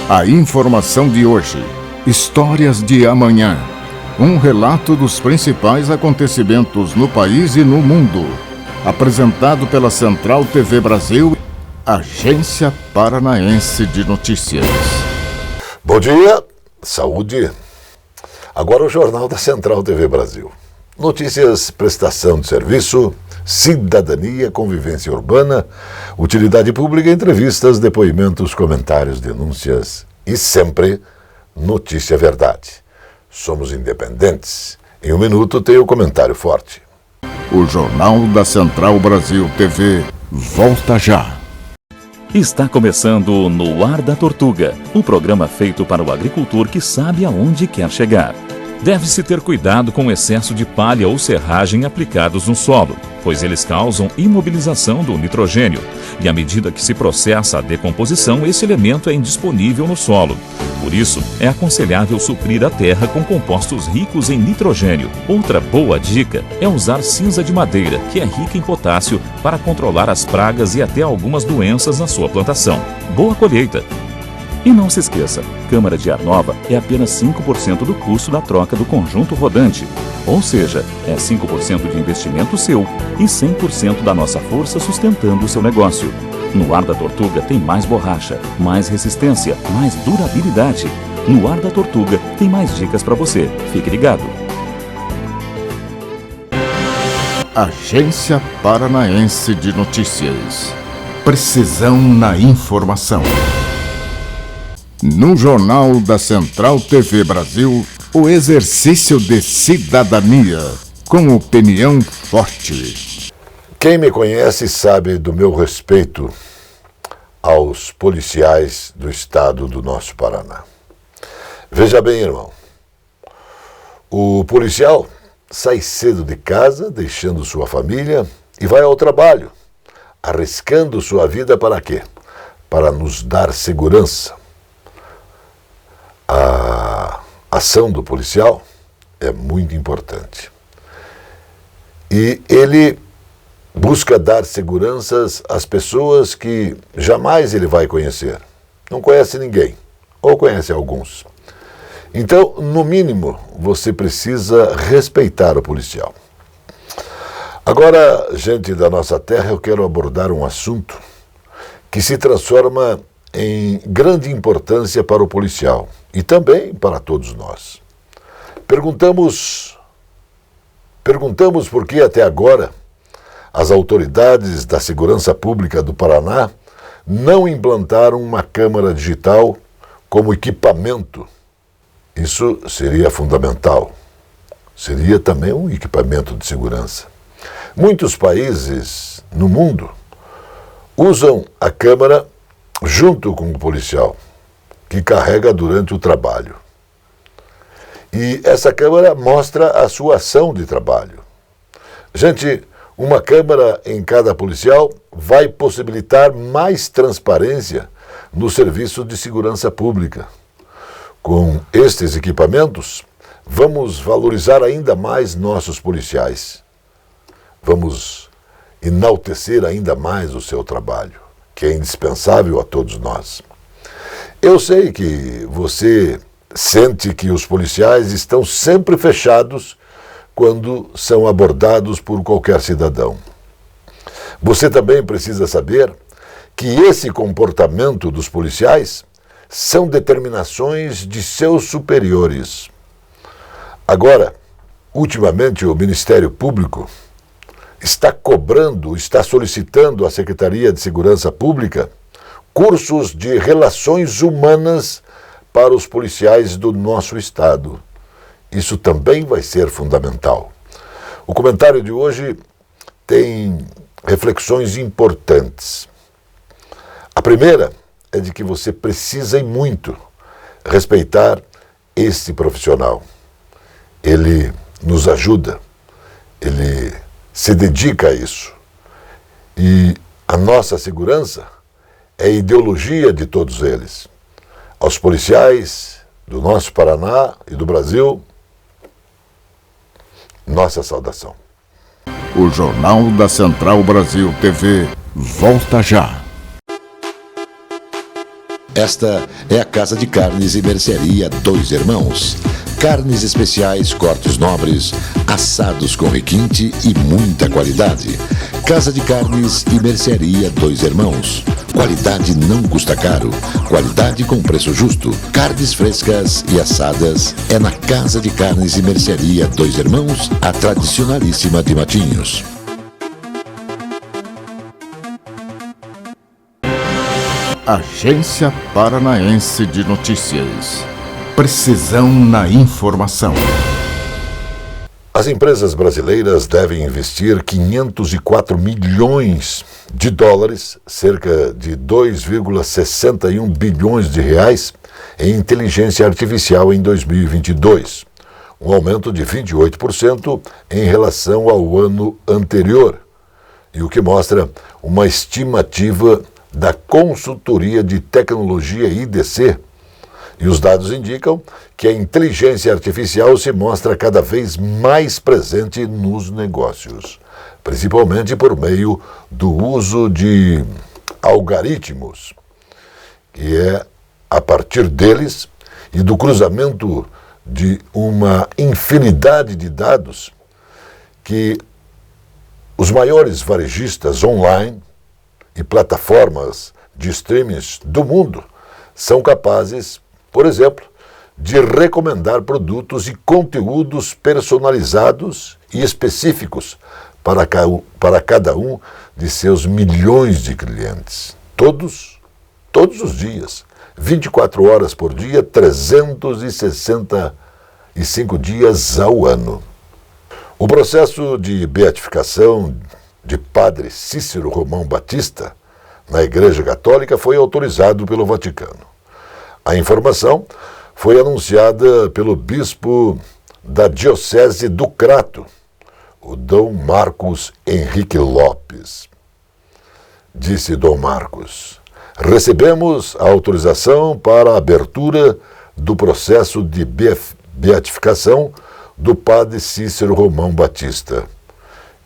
A informação de hoje, histórias de amanhã. Um relato dos principais acontecimentos no país e no mundo. Apresentado pela Central TV Brasil, Agência Paranaense de Notícias. Bom dia, saúde. Agora o Jornal da Central TV Brasil. Notícias, prestação de serviço, cidadania, convivência urbana, utilidade pública, entrevistas, depoimentos, comentários, denúncias e sempre notícia verdade. Somos independentes. Em um minuto tem o comentário forte. O Jornal da Central Brasil TV volta já. Está começando No Ar da Tortuga, um programa feito para o agricultor que sabe aonde quer chegar. Deve-se ter cuidado com o excesso de palha ou serragem aplicados no solo, pois eles causam imobilização do nitrogênio, e à medida que se processa a decomposição, esse elemento é indisponível no solo. Por isso, é aconselhável suprir a terra com compostos ricos em nitrogênio. Outra boa dica é usar cinza de madeira, que é rica em potássio, para controlar as pragas e até algumas doenças na sua plantação. Boa colheita! E não se esqueça, câmara de ar nova é apenas 5% do custo da troca do conjunto rodante. Ou seja, é 5% de investimento seu e 100% da nossa força sustentando o seu negócio. No Ar da Tortuga tem mais borracha, mais resistência, mais durabilidade. No Ar da Tortuga tem mais dicas para você. Fique ligado. Agência Paranaense de Notícias. Precisão na informação. No Jornal da Central TV Brasil, o exercício de cidadania, com opinião forte. Quem me conhece sabe do meu respeito aos policiais do estado do nosso Paraná. Veja bem, irmão, o policial sai cedo de casa, deixando sua família e vai ao trabalho, arriscando sua vida para quê? Para nos dar segurança. A ação do policial é muito importante. E ele busca dar seguranças às pessoas que jamais ele vai conhecer. Não conhece ninguém, ou conhece alguns. Então, no mínimo, você precisa respeitar o policial. Agora, gente da nossa terra, eu quero abordar um assunto que se transforma em grande importância para o policial e também para todos nós. Perguntamos por que até agora as autoridades da segurança pública do Paraná não implantaram uma câmera digital como equipamento. Isso seria fundamental. Seria também um equipamento de segurança. Muitos países no mundo usam a câmera junto com o policial, que carrega durante o trabalho. E essa câmera mostra a sua ação de trabalho. Gente, uma câmera em cada policial vai possibilitar mais transparência no serviço de segurança pública. Com estes equipamentos, vamos valorizar ainda mais nossos policiais. Vamos enaltecer ainda mais o seu trabalho, que é indispensável a todos nós. Eu sei que você sente que os policiais estão sempre fechados quando são abordados por qualquer cidadão. Você também precisa saber que esse comportamento dos policiais são determinações de seus superiores. Agora, ultimamente o Ministério Público está solicitando à Secretaria de Segurança Pública cursos de relações humanas para os policiais do nosso estado. Isso também vai ser fundamental. O comentário de hoje tem reflexões importantes. A primeira é de que você precisa e muito respeitar esse profissional. Ele nos ajuda, ele se dedica a isso. E a nossa segurança é a ideologia de todos eles. Aos policiais do nosso Paraná e do Brasil, nossa saudação. O Jornal da Central Brasil TV volta já. Esta é a Casa de Carnes e Mercearia Dois Irmãos. Carnes especiais, cortes nobres, assados com requinte e muita qualidade. Casa de Carnes e Mercearia Dois Irmãos. Qualidade não custa caro. Qualidade com preço justo. Carnes frescas e assadas é na Casa de Carnes e Mercearia Dois Irmãos, a tradicionalíssima de Matinhos. Agência Paranaense de Notícias. Precisão na informação. As empresas brasileiras devem investir 504 milhões de dólares, cerca de 2,61 bilhões de reais, em inteligência artificial em 2022, um aumento de 28% em relação ao ano anterior, e o que mostra uma estimativa da consultoria de tecnologia IDC. E os dados indicam que a inteligência artificial se mostra cada vez mais presente nos negócios, principalmente por meio do uso de algoritmos, que é a partir deles e do cruzamento de uma infinidade de dados que os maiores varejistas online e plataformas de streamings do mundo são capazes, por exemplo, de recomendar produtos e conteúdos personalizados e específicos para cada um de seus milhões de clientes. Todos os dias, 24 horas por dia, 365 dias ao ano. O processo de beatificação de Padre Cícero Romão Batista na Igreja Católica foi autorizado pelo Vaticano. A informação foi anunciada pelo bispo da Diocese do Crato, o Dom Marcos Henrique Lopes. Disse Dom Marcos: recebemos a autorização para a abertura do processo de beatificação do Padre Cícero Romão Batista.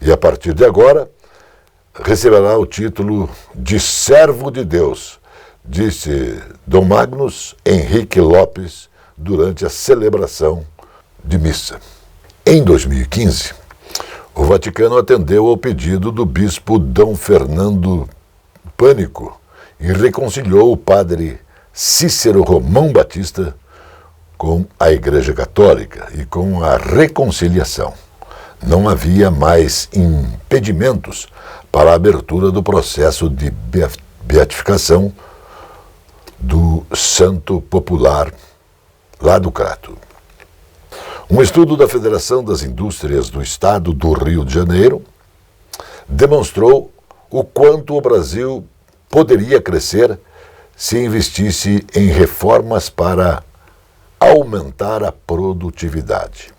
E a partir de agora, receberá o título de servo de Deus, disse Dom Magnus Henrique Lopes durante a celebração de missa. Em 2015, o Vaticano atendeu ao pedido do bispo Dom Fernando Pânico e reconciliou o padre Cícero Romão Batista com a Igreja Católica, e com a reconciliação não havia mais impedimentos para a abertura do processo de beatificação do santo popular lá do Crato. Um estudo da Federação das Indústrias do Estado do Rio de Janeiro demonstrou o quanto o Brasil poderia crescer se investisse em reformas para aumentar a produtividade.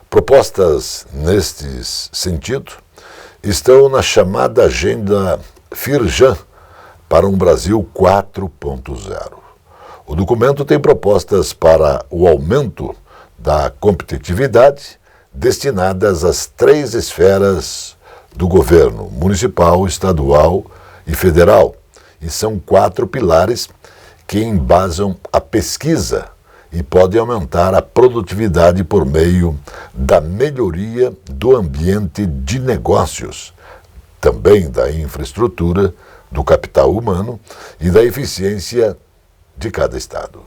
Propostas neste sentido estão na chamada Agenda Firjan para um Brasil 4.0. O documento tem propostas para o aumento da competitividade destinadas às 3 esferas do governo: municipal, estadual e federal. E são 4 pilares que embasam a pesquisa e podem aumentar a produtividade por meio da melhoria do ambiente de negócios, também da infraestrutura, do capital humano e da eficiência de cada estado.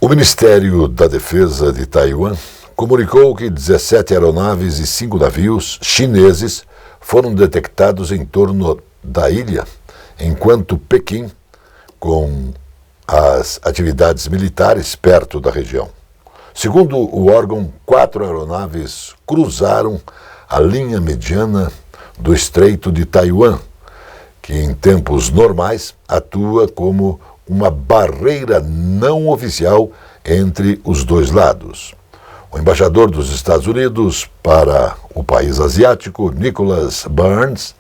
O Ministério da Defesa de Taiwan comunicou que 17 aeronaves e 5 navios chineses foram detectados em torno da ilha, enquanto Pequim, com as atividades militares perto da região. Segundo o órgão, 4 aeronaves cruzaram a linha mediana do Estreito de Taiwan, que em tempos normais atua como uma barreira não oficial entre os dois lados. O embaixador dos Estados Unidos para o país asiático, Nicholas Burns,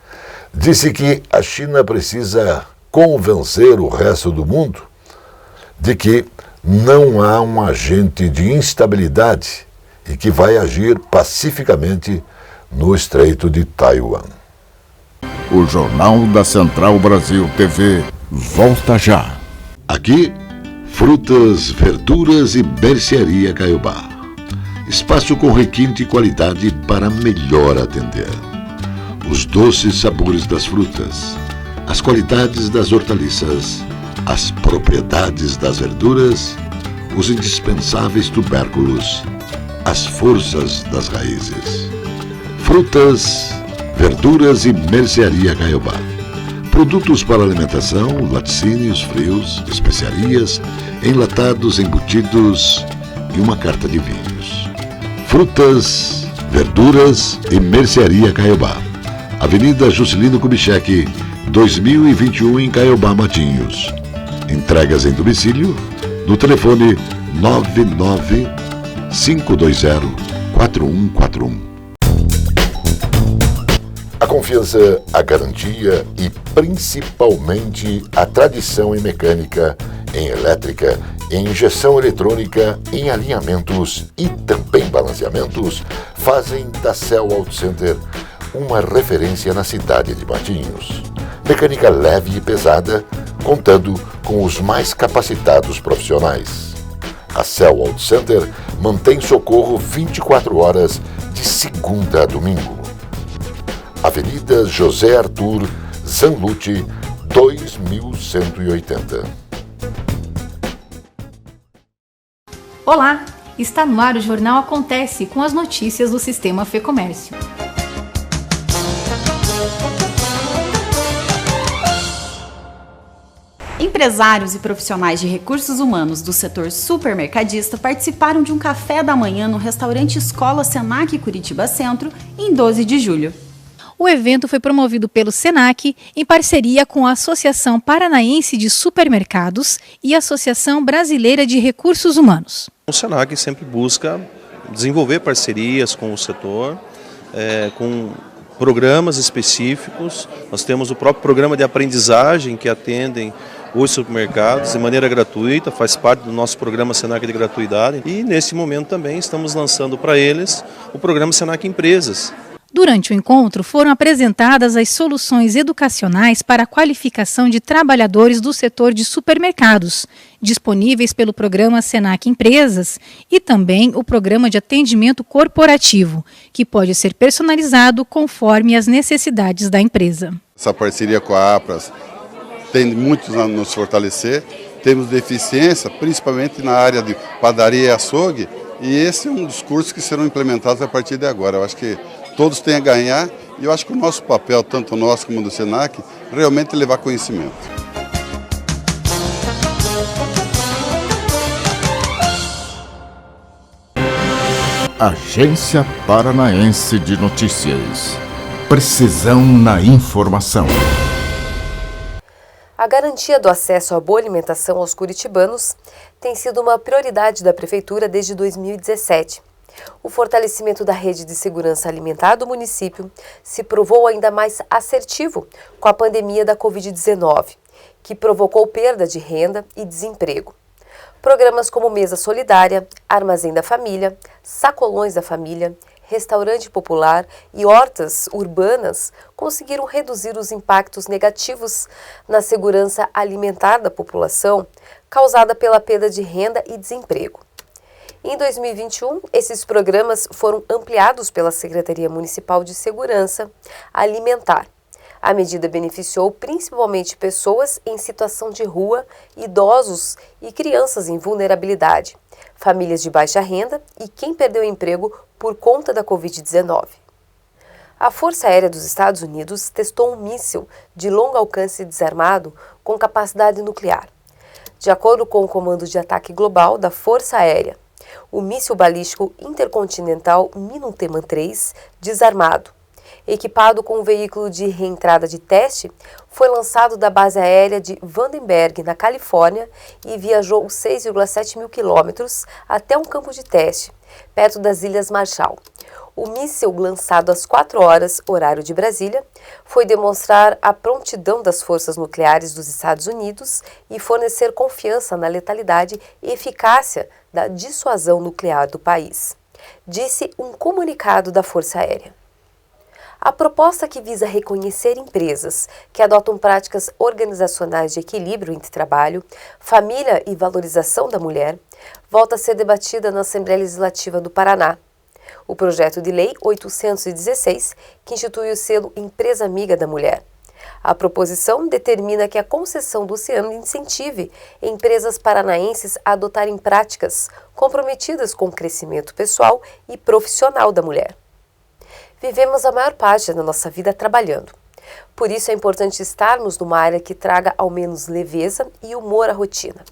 disse que a China precisa convencer o resto do mundo de que não há um agente de instabilidade e que vai agir pacificamente no Estreito de Taiwan. O Jornal da Central Brasil TV volta já. Aqui, frutas, verduras e mercearia Caiobá. Espaço com requinte e qualidade para melhor atender. Os doces sabores das frutas, as qualidades das hortaliças, as propriedades das verduras, os indispensáveis tubérculos, as forças das raízes. Frutas, verduras e mercearia Caiobá. Produtos para alimentação, laticínios, frios, especiarias, enlatados, embutidos e uma carta de vinhos. Frutas, verduras e mercearia Caiobá. Avenida Juscelino Kubitschek, 2021 em Caiobá, Matinhos. Entregas em domicílio no telefone 99520-4141. A confiança, a garantia e principalmente a tradição em mecânica, em elétrica, em injeção eletrônica, em alinhamentos e também balanceamentos fazem da Cell Auto Center uma referência na cidade de Matinhos. Mecânica leve e pesada, contando com os mais capacitados profissionais. A Cell Auto Center mantém socorro 24 horas de segunda a domingo. Avenida José Arthur Zanlucci, 2180. Olá! Está no ar o Jornal Acontece com as notícias do Sistema Fê Comércio. Empresários e profissionais de recursos humanos do setor supermercadista participaram de um café da manhã no restaurante Escola Senac Curitiba Centro em 12 de julho. O evento foi promovido pelo Senac em parceria com a Associação Paranaense de Supermercados e a Associação Brasileira de Recursos Humanos. O Senac sempre busca desenvolver parcerias com o setor, com programas específicos. Nós temos o próprio programa de aprendizagem que atendem os supermercados de maneira gratuita, faz parte do nosso programa Senac de gratuidade. E nesse momento também estamos lançando para eles o programa Senac Empresas. Durante o encontro, foram apresentadas as soluções educacionais para a qualificação de trabalhadores do setor de supermercados, disponíveis pelo programa Senac Empresas e também o programa de atendimento corporativo, que pode ser personalizado conforme as necessidades da empresa. Essa parceria com a APRAS tem muito a nos fortalecer. Temos deficiência, principalmente na área de padaria e açougue, e esse é um dos cursos que serão implementados a partir de agora. Eu acho que todos têm a ganhar e eu acho que o nosso papel, tanto nosso como do Senac, realmente é levar conhecimento. Agência Paranaense de Notícias. Precisão na informação. A garantia do acesso à boa alimentação aos curitibanos tem sido uma prioridade da Prefeitura desde 2017. O fortalecimento da rede de segurança alimentar do município se provou ainda mais assertivo com a pandemia da Covid-19, que provocou perda de renda e desemprego. Programas como Mesa Solidária, Armazém da Família, Sacolões da Família, Restaurante Popular e hortas urbanas conseguiram reduzir os impactos negativos na segurança alimentar da população causada pela perda de renda e desemprego. Em 2021, esses programas foram ampliados pela Secretaria Municipal de Segurança Alimentar. A medida beneficiou principalmente pessoas em situação de rua, idosos e crianças em vulnerabilidade, famílias de baixa renda e quem perdeu o emprego por conta da Covid-19. A Força Aérea dos Estados Unidos testou um míssil de longo alcance desarmado com capacidade nuclear. De acordo com o Comando de Ataque Global da Força Aérea, o míssil balístico intercontinental Minuteman III, desarmado, equipado com um veículo de reentrada de teste, foi lançado da base aérea de Vandenberg, na Califórnia, e viajou 6,7 mil quilômetros até um campo de teste, perto das Ilhas Marshall. O míssil, lançado às 4 horas, horário de Brasília, foi demonstrar a prontidão das forças nucleares dos Estados Unidos e fornecer confiança na letalidade e eficácia da dissuasão nuclear do país, disse um comunicado da Força Aérea. A proposta, que visa reconhecer empresas que adotam práticas organizacionais de equilíbrio entre trabalho, família e valorização da mulher, volta a ser debatida na Assembleia Legislativa do Paraná. O projeto de lei 816, que institui o selo Empresa Amiga da Mulher. A proposição determina que a concessão do SEAM incentive empresas paranaenses a adotarem práticas comprometidas com o crescimento pessoal e profissional da mulher. Vivemos a maior parte da nossa vida trabalhando. Por isso é importante estarmos numa área que traga ao menos leveza e humor à rotina.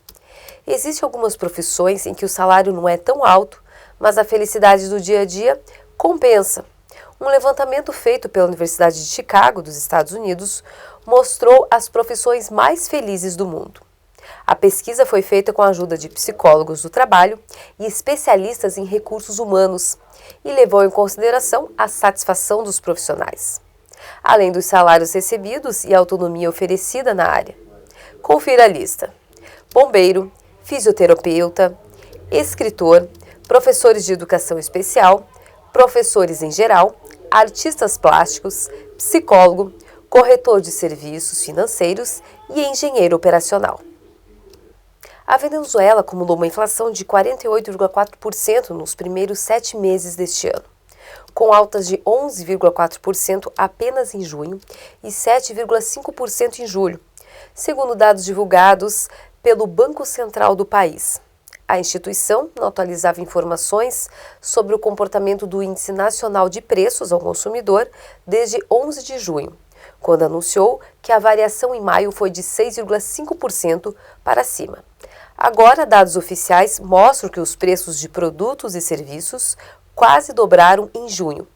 Existem algumas profissões em que o salário não é tão alto, mas a felicidade do dia a dia compensa. Um levantamento feito pela Universidade de Chicago, dos Estados Unidos, mostrou as profissões mais felizes do mundo. A pesquisa foi feita com a ajuda de psicólogos do trabalho e especialistas em recursos humanos e levou em consideração a satisfação dos profissionais, além dos salários recebidos e a autonomia oferecida na área. Confira a lista: bombeiro, fisioterapeuta, escritor, professores de educação especial, professores em geral, artistas plásticos, psicólogo, corretor de serviços financeiros e engenheiro operacional. A Venezuela acumulou uma inflação de 48,4% nos primeiros 7 meses deste ano, com altas de 11,4% apenas em junho e 7,5% em julho, segundo dados divulgados pelo Banco Central do país. A instituição não atualizava informações sobre o comportamento do Índice Nacional de Preços ao Consumidor desde 11 de junho, quando anunciou que a variação em maio foi de 6,5% para cima. Agora, dados oficiais mostram que os preços de produtos e serviços quase dobraram em junho,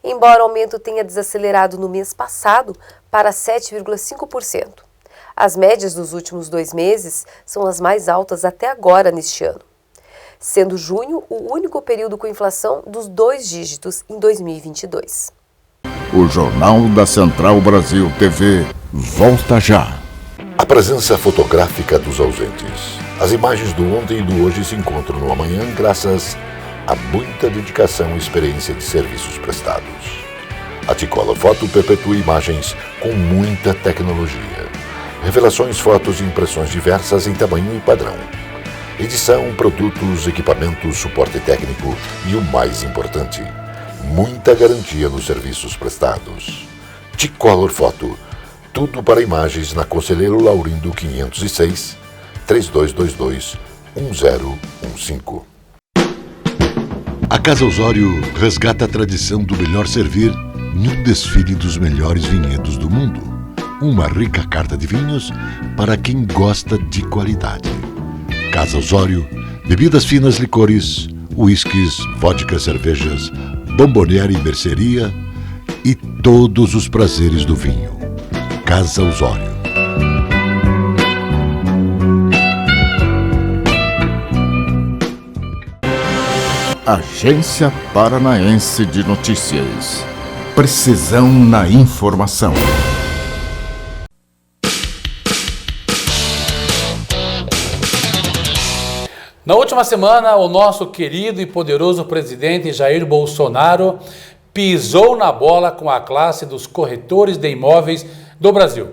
embora o aumento tenha desacelerado no mês passado para 7,5%. As médias dos últimos 2 meses são as mais altas até agora neste ano, sendo junho o único período com inflação dos 2 dígitos em 2022. O Jornal da Central Brasil TV volta já. A presença fotográfica dos ausentes. As imagens do ontem e do hoje se encontram no amanhã graças a muita dedicação e experiência de serviços prestados. A T-Color Foto perpetua imagens com muita tecnologia. Revelações, fotos e impressões diversas em tamanho e padrão. Edição, produtos, equipamentos, suporte técnico e o mais importante, muita garantia nos serviços prestados. T-Color Foto. Tudo para imagens na Conselheiro Laurindo 506, 3222-1015. A Casa Osório resgata a tradição do melhor servir num desfile dos melhores vinhedos do mundo. Uma rica carta de vinhos para quem gosta de qualidade. Casa Osório, bebidas finas, licores, uísques, vodkas, cervejas, bomboniere e mercearia e todos os prazeres do vinho. Casa Osório. Agência Paranaense de Notícias. Precisão na informação. Na última semana, o nosso querido e poderoso presidente Jair Bolsonaro pisou na bola com a classe dos corretores de imóveis do Brasil.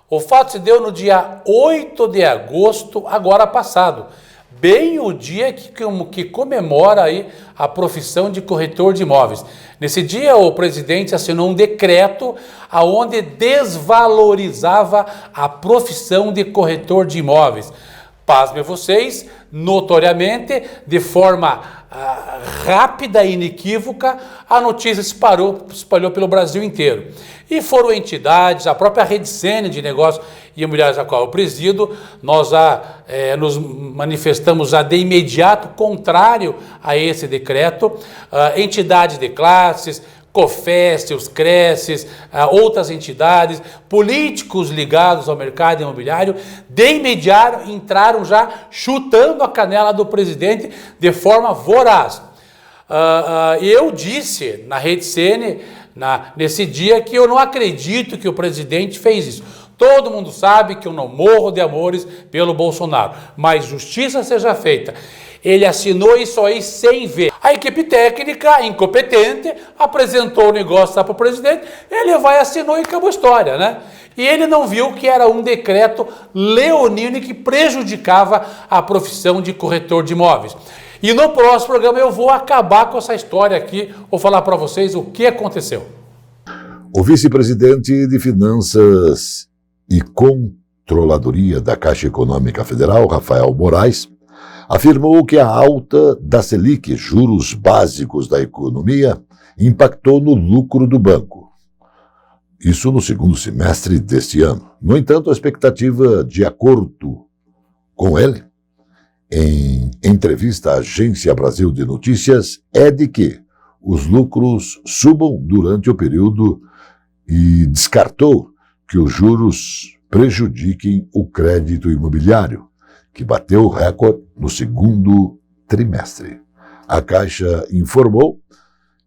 O fato se deu no dia 8 de agosto, agora passado, bem o dia que comemora aí a profissão de corretor de imóveis. Nesse dia, o presidente assinou um decreto onde desvalorizava a profissão de corretor de imóveis. Pasmem vocês, notoriamente, de forma rápida e inequívoca, a notícia espalhou pelo Brasil inteiro. E foram entidades, a própria Rede Sene de Negócios e Imobiliários, a qual eu presido, nós nos manifestamos de imediato contrário a esse decreto, entidades de classes, COFES, os CRECES, outras entidades, políticos ligados ao mercado imobiliário, de imediato entraram já chutando a canela do presidente de forma voraz. Eu disse na Rede Sene, nesse dia, que eu não acredito que o presidente fez isso. Todo mundo sabe que eu não morro de amores pelo Bolsonaro, mas justiça seja feita. Ele assinou isso aí sem ver. A equipe técnica, incompetente, apresentou o negócio para o presidente, ele vai, assinou e acabou a história, né? E ele não viu que era um decreto leonino que prejudicava a profissão de corretor de imóveis. E no próximo programa eu vou acabar com essa história aqui, vou falar para vocês o que aconteceu. O vice-presidente de Finanças e Controladoria da Caixa Econômica Federal, Rafael Moraes, afirmou que a alta da Selic, juros básicos da economia, impactou no lucro do banco. Isso no segundo semestre deste ano. No entanto, a expectativa, de acordo com ele, em entrevista à Agência Brasil de Notícias, é de que os lucros subam durante o período e descartou que os juros prejudiquem o crédito imobiliário, que bateu recorde no segundo trimestre. A Caixa informou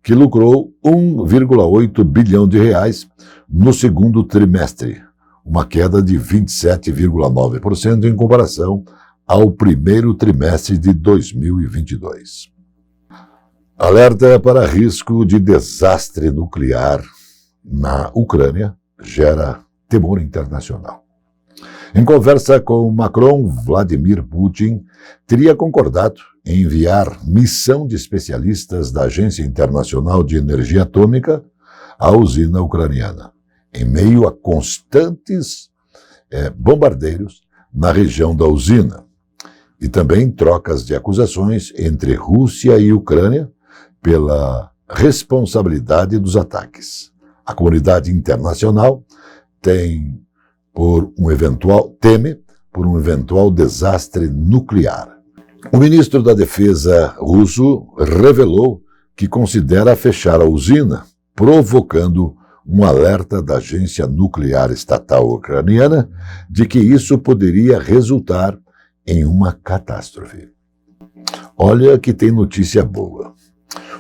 que lucrou 1,8 bilhão de reais no segundo trimestre, uma queda de 27,9% em comparação ao primeiro trimestre de 2022. Alerta para risco de desastre nuclear na Ucrânia gera temor internacional. Em conversa com Macron, Vladimir Putin teria concordado em enviar missão de especialistas da Agência Internacional de Energia Atômica à usina ucraniana, em meio a constantes bombardeios na região da usina, e também trocas de acusações entre Rússia e Ucrânia pela responsabilidade dos ataques. A comunidade internacional teme por um eventual desastre nuclear. O ministro da Defesa russo revelou que considera fechar a usina, provocando um alerta da agência nuclear estatal ucraniana de que isso poderia resultar em uma catástrofe. Olha que tem notícia boa.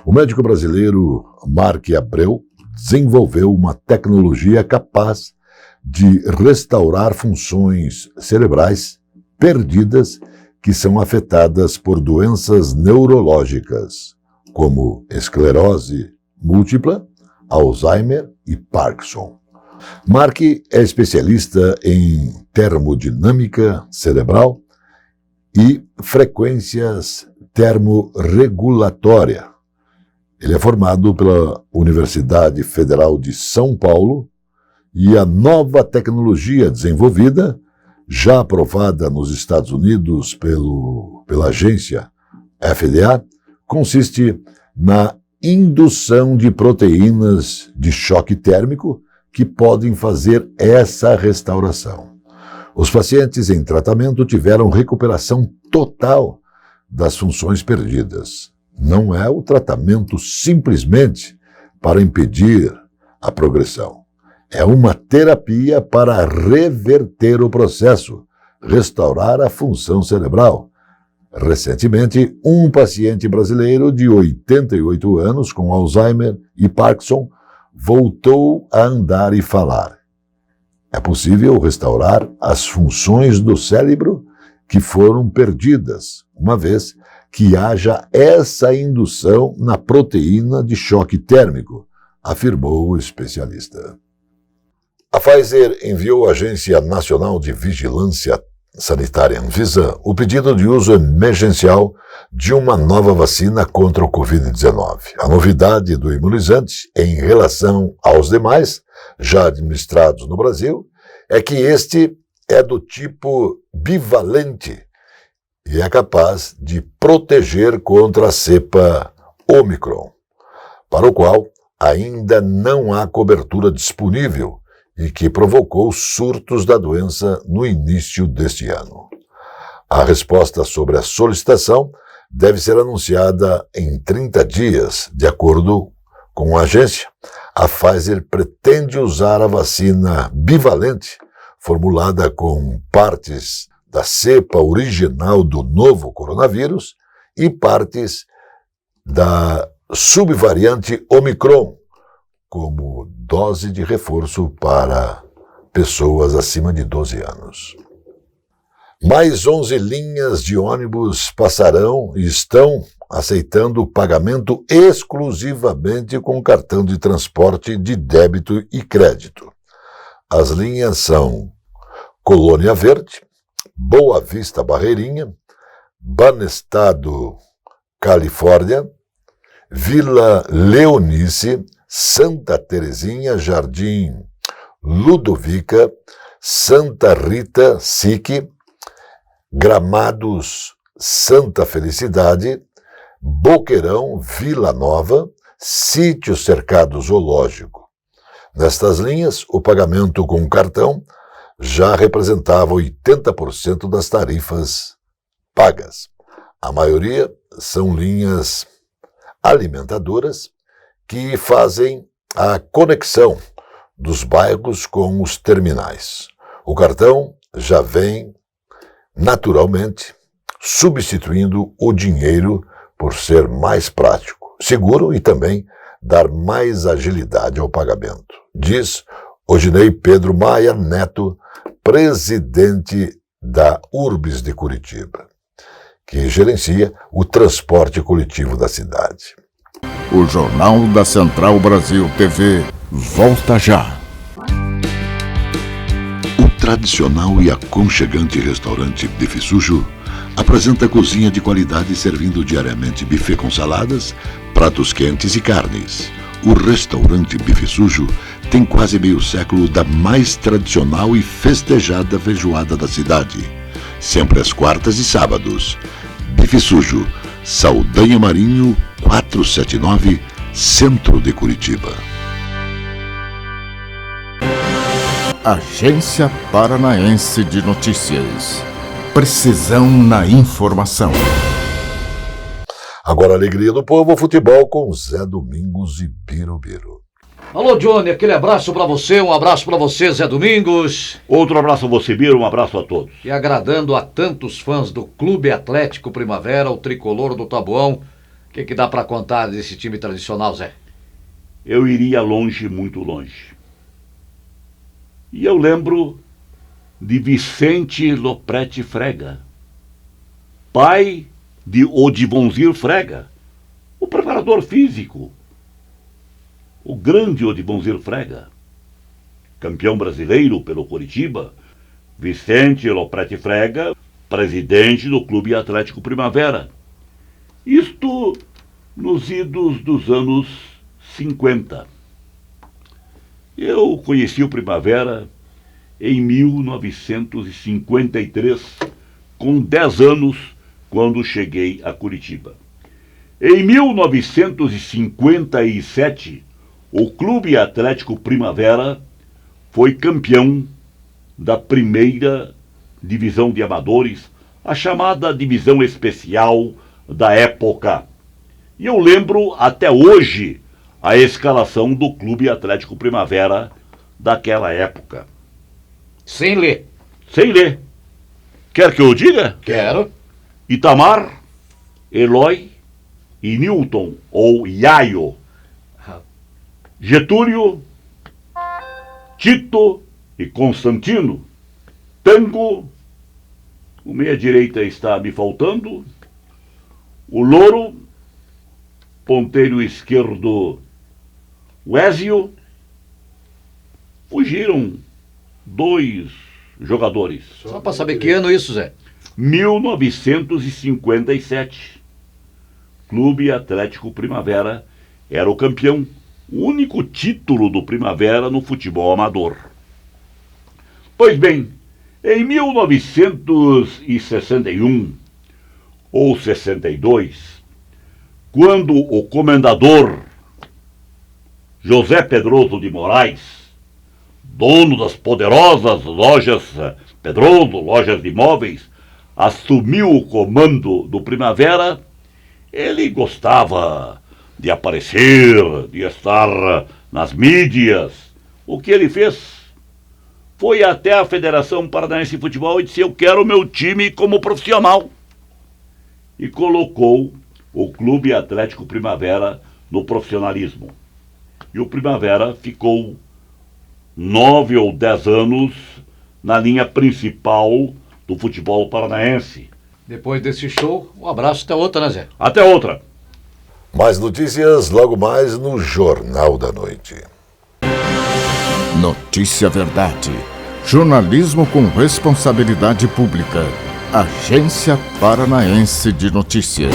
O médico brasileiro Mark Abreu desenvolveu uma tecnologia capaz de restaurar funções cerebrais perdidas que são afetadas por doenças neurológicas, como esclerose múltipla, Alzheimer e Parkinson. Mark é especialista em termodinâmica cerebral e frequências termorregulatória. Ele é formado pela Universidade Federal de São Paulo e a nova tecnologia desenvolvida, já aprovada nos Estados Unidos pela agência FDA, consiste na indução de proteínas de choque térmico que podem fazer essa restauração. Os pacientes em tratamento tiveram recuperação total das funções perdidas. Não é o tratamento simplesmente para impedir a progressão. É uma terapia para reverter o processo, restaurar a função cerebral. Recentemente, um paciente brasileiro de 88 anos com Alzheimer e Parkinson voltou a andar e falar. É possível restaurar as funções do cérebro que foram perdidas, uma vez que haja essa indução na proteína de choque térmico, afirmou o especialista. A Pfizer enviou à Agência Nacional de Vigilância Sanitária, Anvisa, o pedido de uso emergencial de uma nova vacina contra o Covid-19. A novidade do imunizante, em relação aos demais, já administrados no Brasil, é que este é do tipo bivalente e é capaz de proteger contra a cepa Omicron, para o qual ainda não há cobertura disponível e que provocou surtos da doença no início deste ano. A resposta sobre a solicitação deve ser anunciada em 30 dias, de acordo com a agência. A Pfizer pretende usar a vacina bivalente, formulada com partes da cepa original do novo coronavírus e partes da subvariante Omicron, como dose de reforço para pessoas acima de 12 anos. Mais 11 linhas de ônibus passarão e estão aceitando pagamento exclusivamente com cartão de transporte de débito e crédito. As linhas são Colônia Verde, Boa Vista Barreirinha, Banestado, Califórnia, Vila Leonice, Santa Terezinha, Jardim Ludovica, Santa Rita, SIC, Gramados, Santa Felicidade, Boqueirão, Vila Nova, Sítio Cercado Zoológico. Nestas linhas, o pagamento com cartão já representava 80% das tarifas pagas. A maioria são linhas alimentadoras que fazem a conexão dos bairros com os terminais. O cartão já vem, naturalmente, substituindo o dinheiro por ser mais prático, seguro e também dar mais agilidade ao pagamento, diz Odinei Pedro Maia Neto, presidente da Urbis de Curitiba, que gerencia o transporte coletivo da cidade. O Jornal da Central Brasil TV volta já. O tradicional e aconchegante restaurante Bife Sujo apresenta cozinha de qualidade servindo diariamente buffet com saladas, pratos quentes e carnes. O restaurante Bife Sujo tem quase meio século da mais tradicional e festejada feijoada da cidade. Sempre às quartas e sábados. Bife Sujo, Saldanha Marinho, 479, Centro de Curitiba. Agência Paranaense de Notícias. Precisão na informação. Agora, alegria do povo, futebol com Zé Domingos e Birubiru. Alô, Johnny, aquele abraço pra você, um abraço pra você, Zé Domingos. Outro abraço a você, Biro, um abraço a todos. E agradando a tantos fãs do Clube Atlético Primavera, o tricolor do Taboão, o que dá pra contar desse time tradicional, Zé? Eu iria longe, muito longe. E eu lembro de Vicente Loprete Frega, pai de Odivonzir Frega, o preparador físico, o grande Odivonzir Frega, campeão brasileiro pelo Curitiba. Vicente Loprete Frega, presidente do Clube Atlético Primavera. Isto nos idos dos anos 50. Eu conheci o Primavera em 1953, com 10 anos, quando cheguei a Curitiba. Em 1957, o Clube Atlético Primavera foi campeão da primeira divisão de amadores, a chamada divisão especial da época. E eu lembro até hoje a escalação do Clube Atlético Primavera daquela época. Sem ler. Sem ler. Quer que eu diga? Quero. Itamar, Eloy e Newton, ou Yayo. Getúlio, Tito e Constantino. Tango, o meia-direita está me faltando. O Louro, ponteiro esquerdo, Wésio. Fugiram 2 jogadores. Só para saber que ano isso, Zé? 1957. Clube Atlético Primavera era o campeão. O único título do Primavera no futebol amador. Pois bem, em 1961 ou 62, quando o comendador José Pedroso de Moraes, dono das poderosas lojas Pedroso, lojas de imóveis, assumiu o comando do Primavera, ele gostava de aparecer, de estar nas mídias. O que ele fez? Foi até a Federação Paranaense de Futebol e disse: eu quero o meu time como profissional. E colocou o Clube Atlético Primavera no profissionalismo. E o Primavera ficou 9 ou 10 anos na linha principal do futebol paranaense. Depois desse show, um abraço, até outra, né, Zé? Até outra. Mais notícias logo mais no Jornal da Noite. Notícia Verdade. Jornalismo com responsabilidade pública. Agência Paranaense de Notícias.